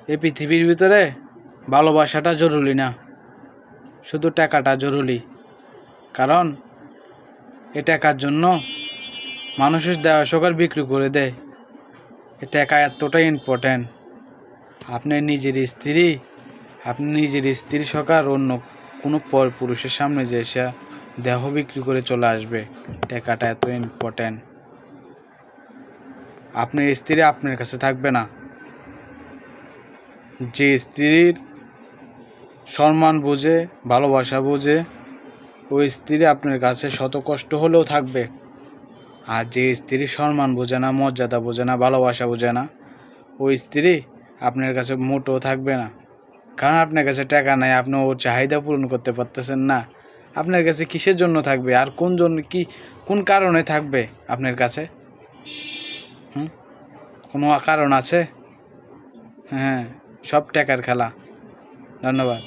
এই পৃথিবীর ভিতরে ভালোবাসাটা জরুরি না, শুধু টাকাটা জরুরি। কারণ এ টাকার জন্য মানুষের দেওয়া সকাল বিক্রি করে দেয়। এ টাকা এতটাই ইম্পর্ট্যান্ট। আপনার নিজের স্ত্রী সকাল অন্য কোনো পর পুরুষের সামনে যে এসে দেহ বিক্রি করে চলে আসবে। টাকাটা এত ইম্পর্ট্যান্ট। আপনার স্ত্রী আপনার কাছে থাকবে না। যে স্ত্রীর সম্মান বোঝে, ভালোবাসা বোঝে, ওই স্ত্রী আপনার কাছে শত কষ্ট হলেও থাকবে। আর যে স্ত্রী সম্মান বোঝে না, মর্যাদা বোঝে না, ভালোবাসা বোঝে না, ওই স্ত্রী আপনার কাছে মোটেও থাকবে না। কারণ আপনার কাছে টাকা নাই, আপনি ওর চাহিদা পূরণ করতে পারতেছেন না। আপনার কাছে কিসের জন্য থাকবে? আর কোন কারণে থাকবে আপনার কাছে? কোনো কারণ আছে? হ্যাঁ, সব টাকার খেলা। ধন্যবাদ।